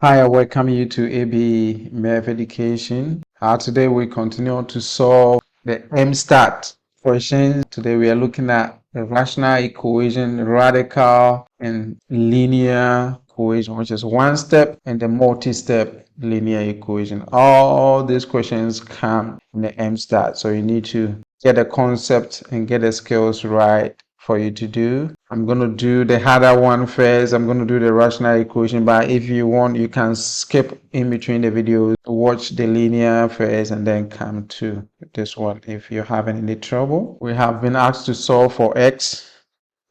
Hi, I welcome you to AB Math Education. Today we continue to solve the EmSAT questions. Today we are looking at the rational equation, radical and linear equation, which is one step, and the multi-step linear equation. All these questions come in the EmSAT, so you need to get the concept and get the skills right for you to do. I'm going to do the harder one first. I'm going to do the rational equation, but if you want, you can skip in between the videos, watch the linear first and then come to this one if you're having any trouble. We have been asked to solve for x,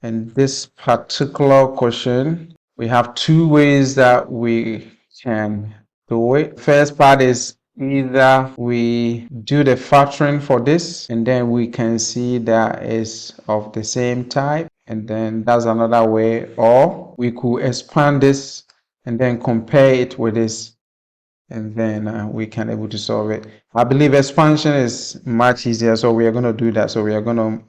and this particular question, we have two ways that we can do it. First part is either we do the factoring for this and then we can see that is of the same type, and then that's another way, or we could expand this and then compare it with this, and then we can able to solve it. I believe expansion is much easier, so we are going to do that. So we are going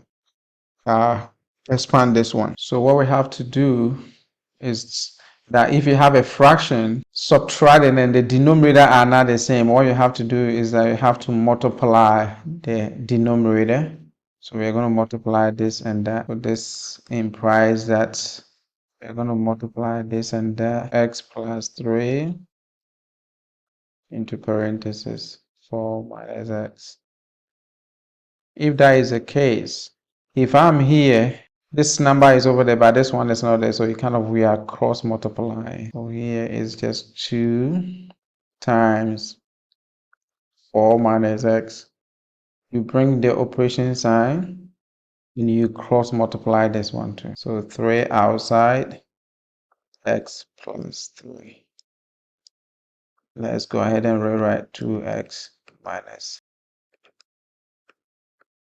to expand this one. So what we have to do is that if you have a fraction, subtract and then the denominator are not the same. What you have to do is that you have to multiply the denominator. So we're going to multiply this and that. So this implies that we're going to multiply this and that. X plus 3 into parentheses 4 minus x. If that is the case, if I'm here, this number is over there, but this one is not there, so we are cross multiplying. So here is just 2 times 4 minus x. You bring the operation sign and you cross multiply this one too. So 3 outside, x plus 3. Let's go ahead and rewrite 2x minus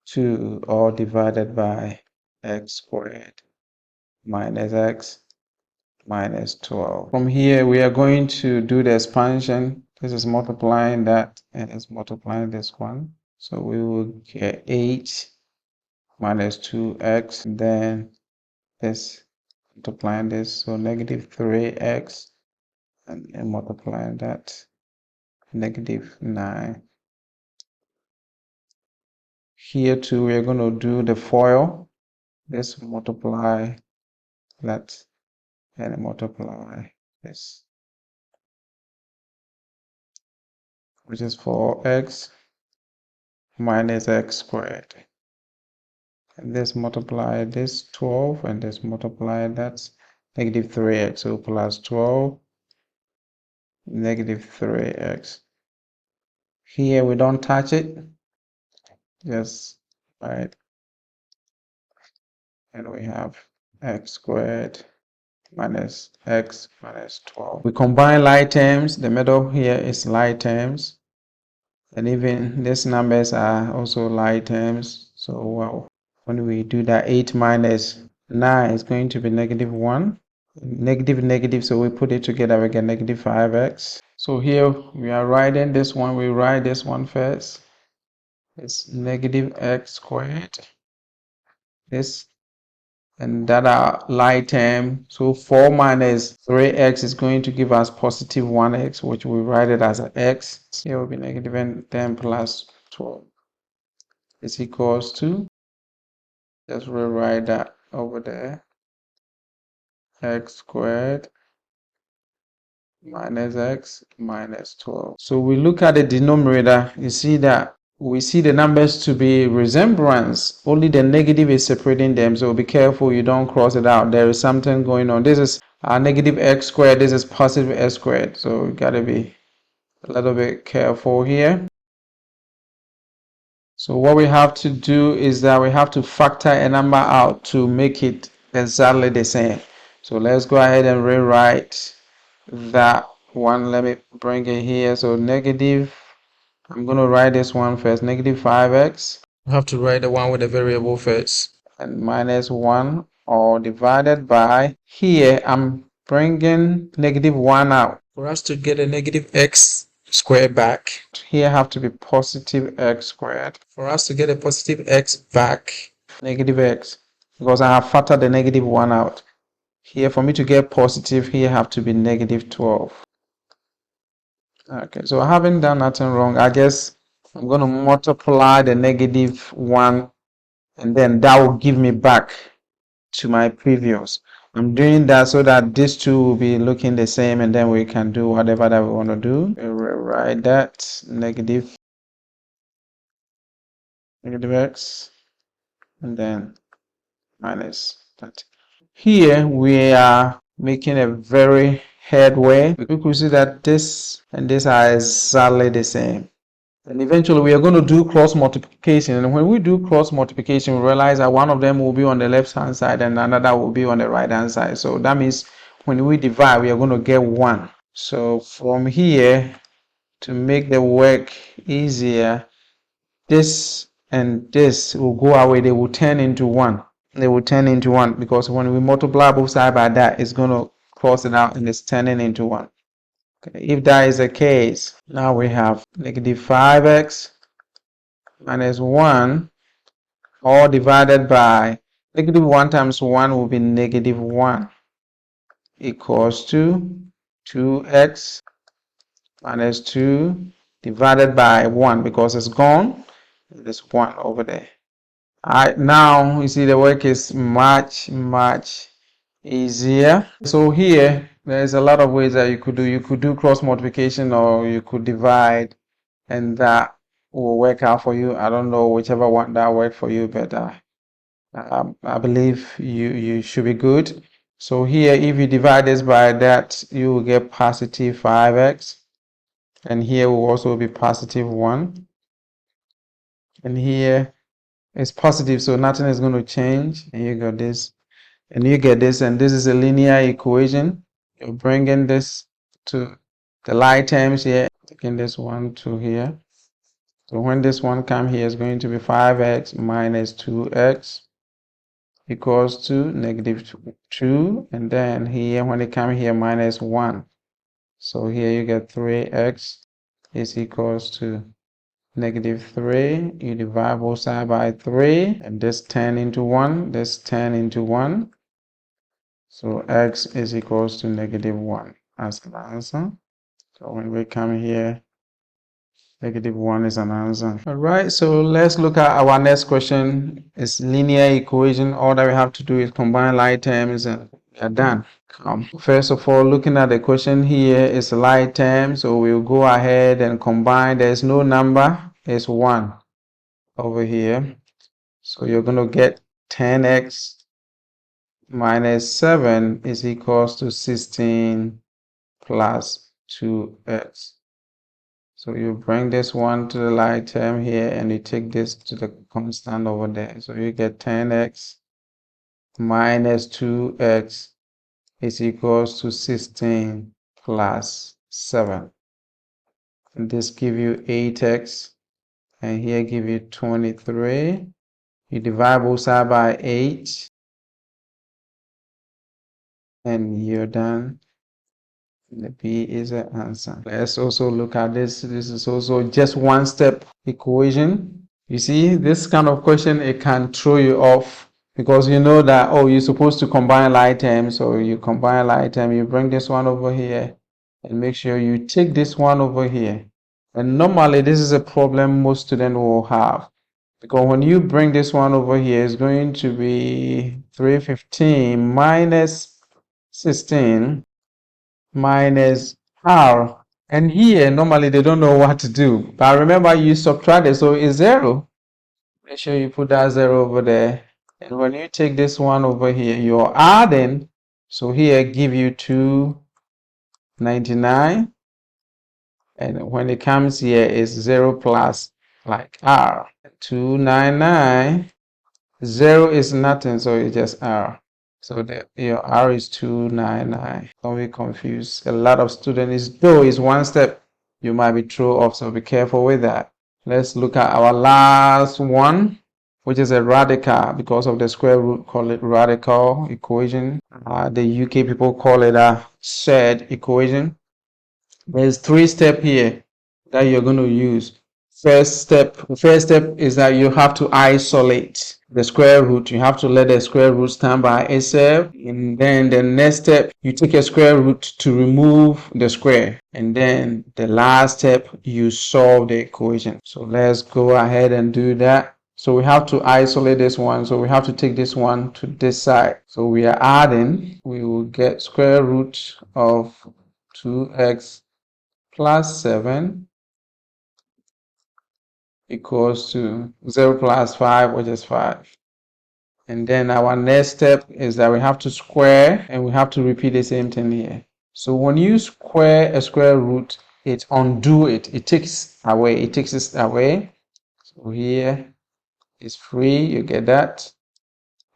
2, all divided by x squared minus x minus 12. From here, we are going to do the expansion. This is multiplying that, and it's multiplying this one. So we will get 8 minus 2x, and then this multiplying this, so negative 3x, and multiplying that, negative 9. Here too, we are going to do the FOIL. This multiply that, and multiply this, which is 4x minus x squared. And this multiply this 12, and this multiply that's negative 3x, so plus 12, negative 3x. Here we don't touch it, just right, and we have x squared minus x minus 12. We combine like terms. The middle here is like terms, and even these numbers are also like terms. So wow, when we do that, 8 minus 9 is going to be negative 1. Negative, negative, so we put it together, we get negative 5x. So here we are writing this one. We write this one first. It's negative x squared. This and that are like term. So 4 minus 3x is going to give us positive 1x, which we write it as an x. Here will be negative and 10 plus 12 is equals to, just rewrite that over there, x squared minus x minus 12. So we look at the denominator, you see that we see the numbers to be resemblance, only the negative is separating them, so be careful you don't cross it out. There is something going on. This is negative x squared, this is positive x squared, so you gotta be a little bit careful here. So what we have to do is that we have to factor a number out to make it exactly the same. So let's go ahead and rewrite that one. Let me bring it here. So negative, I'm going to write this one first, negative 5x. I have to write the one with the variable first, and minus 1, all divided by, here I'm bringing negative 1 out. For us to get a negative x squared back, here have to be positive x squared. For us to get a positive x back, negative x, because I have factored the negative 1 out. Here, for me to get positive, here have to be negative 12. Okay, so I haven't done nothing wrong. I guess I'm going to multiply the -1, and then that will give me back to my previous. I'm doing that so that these two will be looking the same, and then we can do whatever that we want to do. Rewrite that negative x, and then minus that. Here we are making a very headway. We could see that this and this are exactly the same. And eventually we are going to do cross multiplication. And when we do cross multiplication, we realize that one of them will be on the left hand side and another will be on the right hand side. So that means when we divide, we are going to get 1. So from here, to make the work easier, this and this will go away. They will turn into 1. They will turn into 1 because when we multiply both sides by that, it's going to cross it out and it's turning into 1. Okay. If that is the case, now we have -5x minus 1, all divided by -1 times 1 will be -1, equals to 2x minus 2 divided by 1, because it's gone. There's 1 over there. Alright, now you see the work is much easier. So here there's a lot of ways that you could do. You could do cross multiplication, or you could divide, and that will work out for you. I don't know whichever one that worked for you, but I believe you should be good. So here, if you divide this by that, you will get positive 5x, and here will also be positive 1, and here it's positive, so nothing is going to change, and you got this, and you get this, and this is a linear equation. You're bringing this to the like terms here, taking this one to here. So when this one comes here, is going to be 5x minus 2x equals to -2, and then here when it comes here, -1. So here you get 3x is equals to -3. You divide both sides by 3, and this turn into 1, this turn into 1. So x is equals to -1 as the answer. So when we come here, -1 is an answer. All right, so let's look at our next question. It's linear equation. All that we have to do is combine like terms and we are done. First of all, looking at the question here, it's a like term, so we'll go ahead and combine. There's no number, it's 1 over here. So you're going to get 10x minus 7 is equals to 16 plus 2x. So you bring this one to the like term here, and you take this to the constant over there. So you get 10x minus 2x is equals to 16 plus 7. And this give you 8x, and here give you 23. You divide both sides by 8, and you're done. The B is the answer. Let's also look at this. This is also just one step equation. You see, this kind of question, it can throw you off because you know that, oh, you're supposed to combine like terms. So you combine like term, you bring this one over here and make sure you take this one over here. And normally this is a problem most students will have, because when you bring this one over here, it's going to be 315 minus 16 minus r, and here normally they don't know what to do, but remember you subtracted, so it's 0. Make sure you put that 0 over there, and when you take this one over here, you're adding, so here give you 299, and when it comes here is 0 plus like r. 299, 0 is nothing, so it's just r. So your R is 299. Don't be confused. A lot of students, though is one step, you might be thrown off, so be careful with that. Let's look at our last one, which is a radical. Because of the square root, call it radical equation. The UK people call it a Surds equation. There's 3 steps here that you're going to use. The first step is that you have to isolate the square root. You have to let the square root stand by itself. And then the next step, you take a square root to remove the square. And then the last step, you solve the equation. So let's go ahead and do that. So we have to isolate this one. So we have to take this one to this side. So we are adding, we will get square root of 2x plus 7 equals to 0 plus 5, which is 5. And then our next step is that we have to square, and we have to repeat the same thing here. So when you square a square root, it undo it. It takes it away. So here is free, you get that.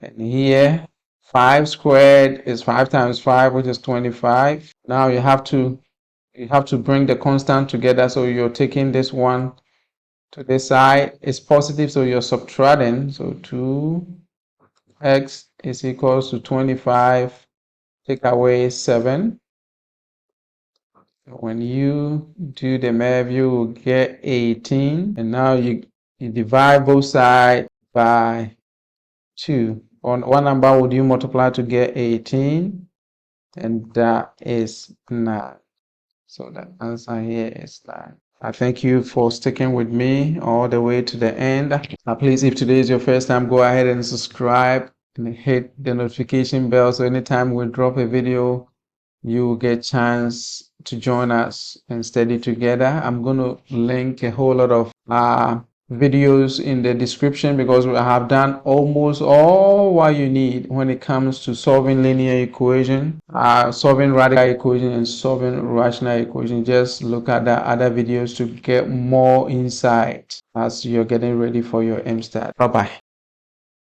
And here, 5 squared is 5 times 5, which is 25. Now you have to bring the constant together. So you're taking this one to this side. It's positive, so you're subtracting. So 2x is equals to 25. Take away 7. When you do the math, you will get 18. And now you divide both sides by 2. On what number would you multiply to get 18? And that is 9. So the answer here is 9. I thank you for sticking with me all the way to the end. Please, if today is your first time, go ahead and subscribe and hit the notification bell so anytime we drop a video, you will get a chance to join us and study together. I'm going to link a whole lot of videos in the description because we have done almost all what you need when it comes to solving linear equation, solving radical equation, and solving rational equation. Just look at the other videos to get more insight as you're getting ready for your EmSAT. Bye bye.